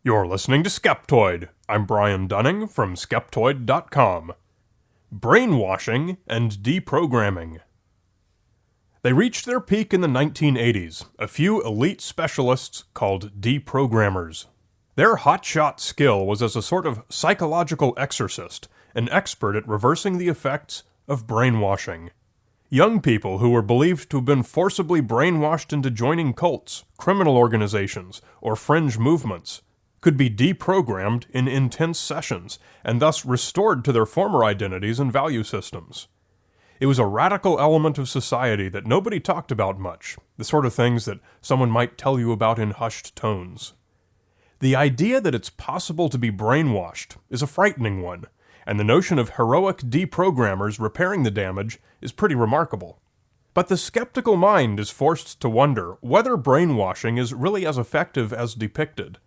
You're listening to Skeptoid. I'm Brian Dunning from Skeptoid.com. Brainwashing and Deprogramming. They reached their peak in the 1980s, a few elite specialists called deprogrammers. Their hotshot skill was as a sort of psychological exorcist, an expert at reversing the effects of brainwashing. Young people who were believed to have been forcibly brainwashed into joining cults, criminal organizations, or fringe movements could be deprogrammed in intense sessions, and thus restored to their former identities and value systems. It was a radical element of society that nobody talked about much, the sort of things that someone might tell you about in hushed tones. The idea that it's possible to be brainwashed is a frightening one, and the notion of heroic deprogrammers repairing the damage is pretty remarkable. But the skeptical mind is forced to wonder whether brainwashing is really as effective as depicted,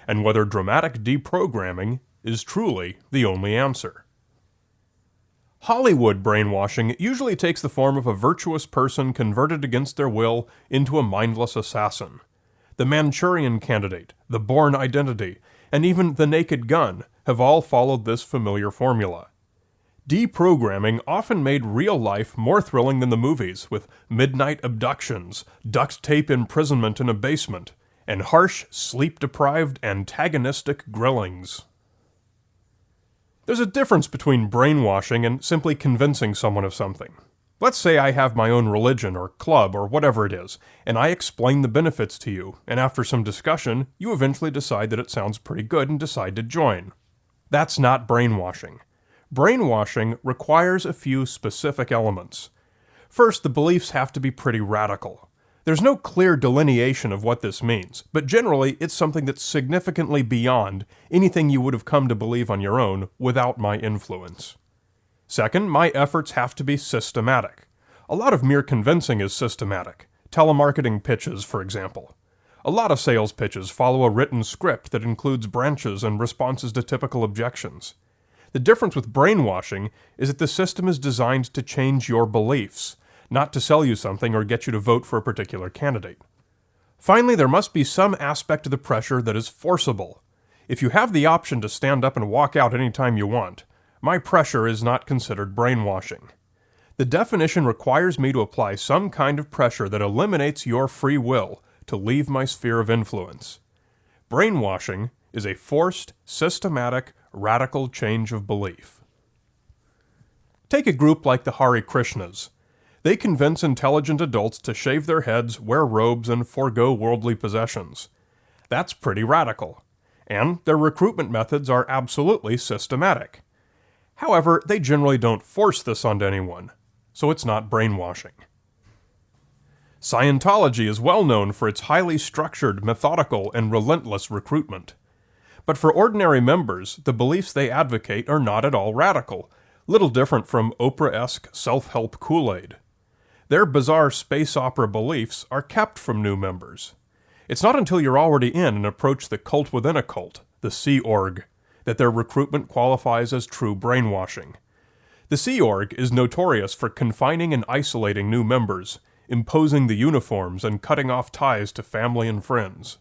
and whether dramatic deprogramming is truly the only answer. Hollywood brainwashing usually takes the form of a virtuous person converted against their will into a mindless assassin. The Manchurian Candidate, The Bourne Identity, and even The Naked Gun have all followed this familiar formula. Deprogramming often made real life more thrilling than the movies, with midnight abductions, duct tape imprisonment in a basement, and harsh, sleep-deprived, antagonistic grillings. There's a difference between brainwashing and simply convincing someone of something. Let's say I have my own religion or club or whatever it is, and I explain the benefits to you, and after some discussion, you eventually decide that it sounds pretty good and decide to join. That's not brainwashing. Brainwashing requires a few specific elements. First, the beliefs have to be pretty radical. There's no clear delineation of what this means, but generally it's something that's significantly beyond anything you would have come to believe on your own without my influence. Second, my efforts have to be systematic. A lot of mere convincing is systematic. Telemarketing pitches, for example. A lot of sales pitches follow a written script that includes branches and responses to typical objections. The difference with brainwashing is that the system is designed to change your beliefs, not to sell you something or get you to vote for a particular candidate. Finally, there must be some aspect of the pressure that is forcible. If you have the option to stand up and walk out anytime you want, my pressure is not considered brainwashing. The definition requires me to apply some kind of pressure that eliminates your free will to leave my sphere of influence. Brainwashing is a forced, systematic, radical change of belief. Take a group like the Hare Krishnas. They convince intelligent adults to shave their heads, wear robes, and forego worldly possessions. That's pretty radical. And their recruitment methods are absolutely systematic. However, they generally don't force this onto anyone, so it's not brainwashing. Scientology is well known for its highly structured, methodical, and relentless recruitment. But for ordinary members, the beliefs they advocate are not at all radical, little different from Oprah-esque self-help Kool-Aid. Their bizarre space opera beliefs are kept from new members. It's not until you're already in and approach the cult within a cult, the Sea Org, that their recruitment qualifies as true brainwashing. The Sea Org is notorious for confining and isolating new members, imposing the uniforms and cutting off ties to family and friends.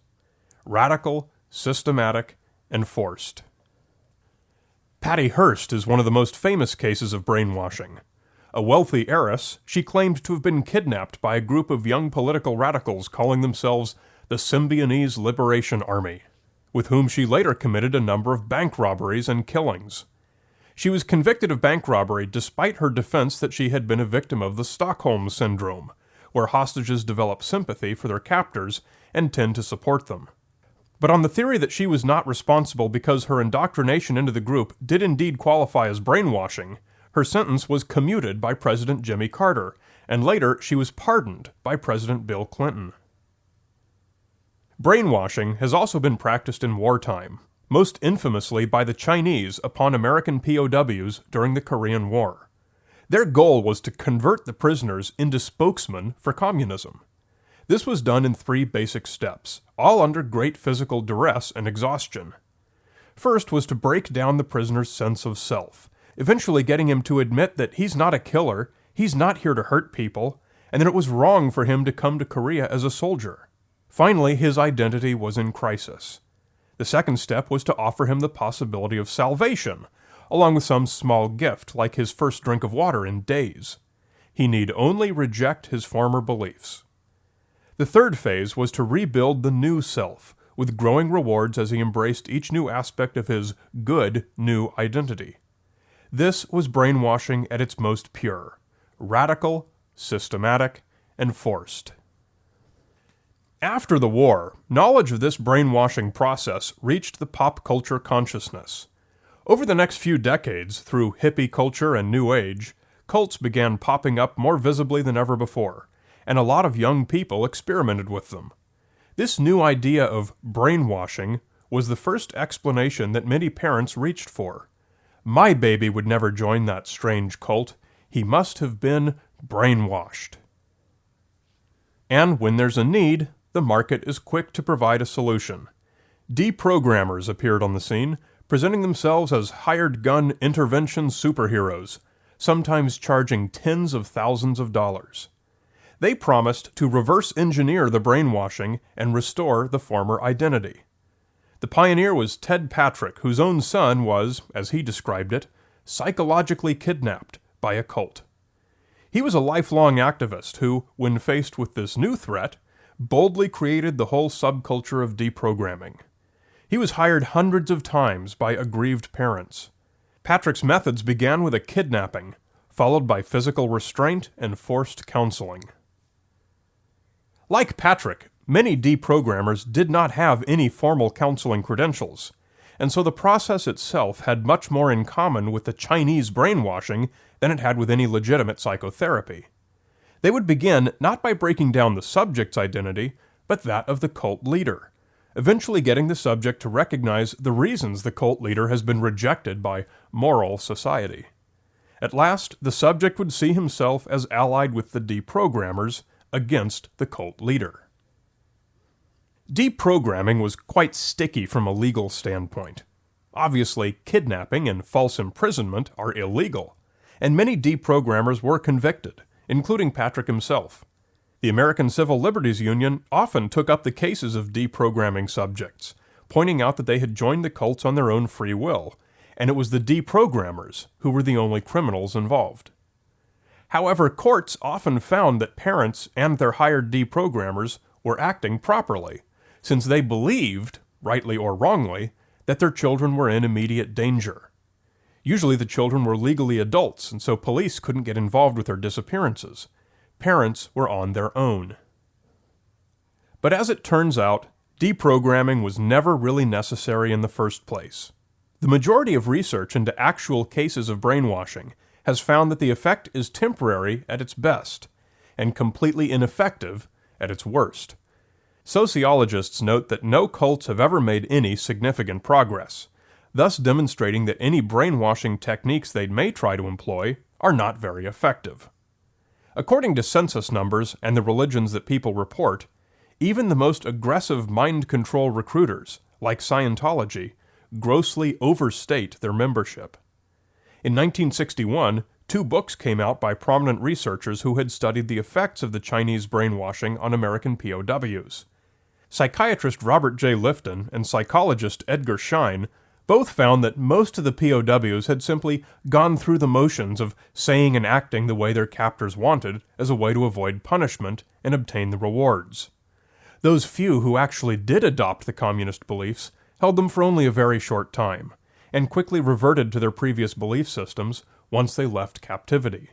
Radical, systematic, and forced. Patty Hearst is one of the most famous cases of brainwashing. A wealthy heiress, she claimed to have been kidnapped by a group of young political radicals calling themselves the Symbionese Liberation Army, with whom she later committed a number of bank robberies and killings. She was convicted of bank robbery despite her defense that she had been a victim of the Stockholm Syndrome, where hostages develop sympathy for their captors and tend to support them. But on the theory that she was not responsible because her indoctrination into the group did indeed qualify as brainwashing, her sentence was commuted by President Jimmy Carter, and later she was pardoned by President Bill Clinton. Brainwashing has also been practiced in wartime, most infamously by the Chinese upon American POWs during the Korean War. Their goal was to convert the prisoners into spokesmen for communism. This was done in 3 basic steps, all under great physical duress and exhaustion. First was to break down the prisoner's sense of self, eventually getting him to admit that he's not a killer, he's not here to hurt people, and that it was wrong for him to come to Korea as a soldier. Finally, his identity was in crisis. The second step was to offer him the possibility of salvation, along with some small gift like his first drink of water in days. He need only reject his former beliefs. The third phase was to rebuild the new self, with growing rewards as he embraced each new aspect of his good new identity. This was brainwashing at its most pure, radical, systematic, and forced. After the war, knowledge of this brainwashing process reached the pop culture consciousness. Over the next few decades, through hippie culture and New Age, cults began popping up more visibly than ever before, and a lot of young people experimented with them. This new idea of brainwashing was the first explanation that many parents reached for. My baby would never join that strange cult. He must have been brainwashed. And when there's a need, the market is quick to provide a solution. Deprogrammers appeared on the scene, presenting themselves as hired gun intervention superheroes, sometimes charging tens of thousands of dollars. They promised to reverse engineer the brainwashing and restore the former identity. The pioneer was Ted Patrick, whose own son was, as he described it, psychologically kidnapped by a cult. He was a lifelong activist who, when faced with this new threat, boldly created the whole subculture of deprogramming. He was hired hundreds of times by aggrieved parents. Patrick's methods began with a kidnapping, followed by physical restraint and forced counseling. Like Patrick, many deprogrammers did not have any formal counseling credentials, and so the process itself had much more in common with the Chinese brainwashing than it had with any legitimate psychotherapy. They would begin not by breaking down the subject's identity, but that of the cult leader, eventually getting the subject to recognize the reasons the cult leader has been rejected by moral society. At last, the subject would see himself as allied with the deprogrammers against the cult leader. Deprogramming was quite sticky from a legal standpoint. Obviously, kidnapping and false imprisonment are illegal, and many deprogrammers were convicted, including Patrick himself. The American Civil Liberties Union often took up the cases of deprogramming subjects, pointing out that they had joined the cults on their own free will, and it was the deprogrammers who were the only criminals involved. However, courts often found that parents and their hired deprogrammers were acting properly, since they believed, rightly or wrongly, that their children were in immediate danger. Usually the children were legally adults, and so police couldn't get involved with their disappearances. Parents were on their own. But as it turns out, deprogramming was never really necessary in the first place. The majority of research into actual cases of brainwashing has found that the effect is temporary at its best, and completely ineffective at its worst. Sociologists note that no cults have ever made any significant progress, thus demonstrating that any brainwashing techniques they may try to employ are not very effective. According to census numbers and the religions that people report, even the most aggressive mind control recruiters, like Scientology, grossly overstate their membership. In 1961, 2 books came out by prominent researchers who had studied the effects of the Chinese brainwashing on American POWs. Psychiatrist Robert J. Lifton and psychologist Edgar Schein both found that most of the POWs had simply gone through the motions of saying and acting the way their captors wanted as a way to avoid punishment and obtain the rewards. Those few who actually did adopt the communist beliefs held them for only a very short time, and quickly reverted to their previous belief systems once they left captivity.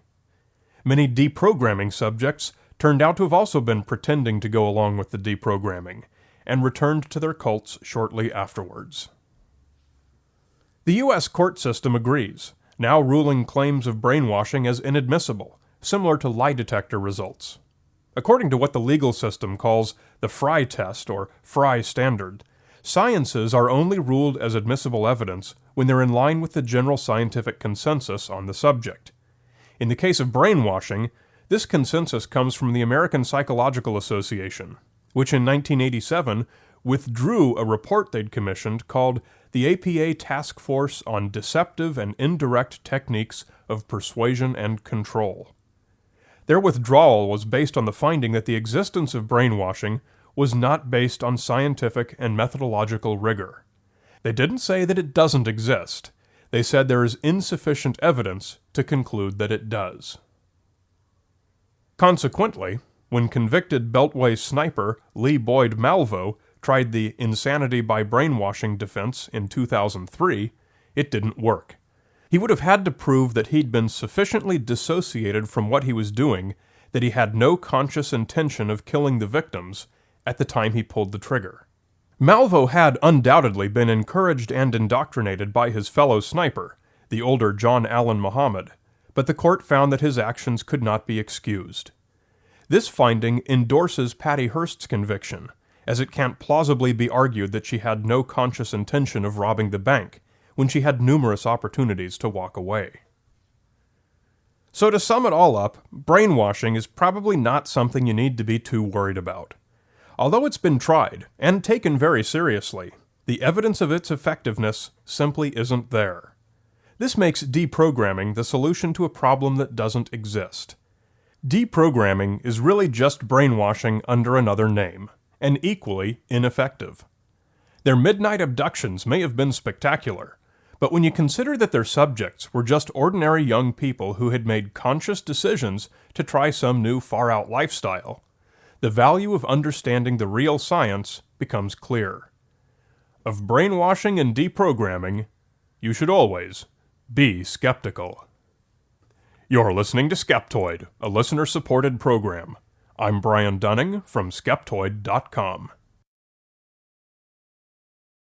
Many deprogramming subjects turned out to have also been pretending to go along with the deprogramming, and returned to their cults shortly afterwards. The U.S. court system agrees, now ruling claims of brainwashing as inadmissible, similar to lie detector results. According to what the legal system calls the Fry test or Fry standard, sciences are only ruled as admissible evidence when they're in line with the general scientific consensus on the subject. In the case of brainwashing, this consensus comes from the American Psychological Association, which in 1987 withdrew a report they'd commissioned called the APA Task Force on Deceptive and Indirect Techniques of Persuasion and Control. Their withdrawal was based on the finding that the existence of brainwashing was not based on scientific and methodological rigor. They didn't say that it doesn't exist. They said there is insufficient evidence to conclude that it does. Consequently, when convicted Beltway sniper Lee Boyd Malvo tried the insanity by brainwashing defense in 2003, it didn't work. He would have had to prove that he'd been sufficiently dissociated from what he was doing that he had no conscious intention of killing the victims at the time he pulled the trigger. Malvo had undoubtedly been encouraged and indoctrinated by his fellow sniper, the older John Allen Muhammad, but the court found that his actions could not be excused. This finding endorses Patty Hearst's conviction, as it can't plausibly be argued that she had no conscious intention of robbing the bank, when she had numerous opportunities to walk away. So to sum it all up, brainwashing is probably not something you need to be too worried about. Although it's been tried, and taken very seriously, the evidence of its effectiveness simply isn't there. This makes deprogramming the solution to a problem that doesn't exist. Deprogramming is really just brainwashing under another name, and equally ineffective. Their midnight abductions may have been spectacular, but when you consider that their subjects were just ordinary young people who had made conscious decisions to try some new far-out lifestyle, the value of understanding the real science becomes clear. Of brainwashing and deprogramming, you should always be skeptical. You're listening to Skeptoid, a listener-supported program. I'm Brian Dunning from Skeptoid.com.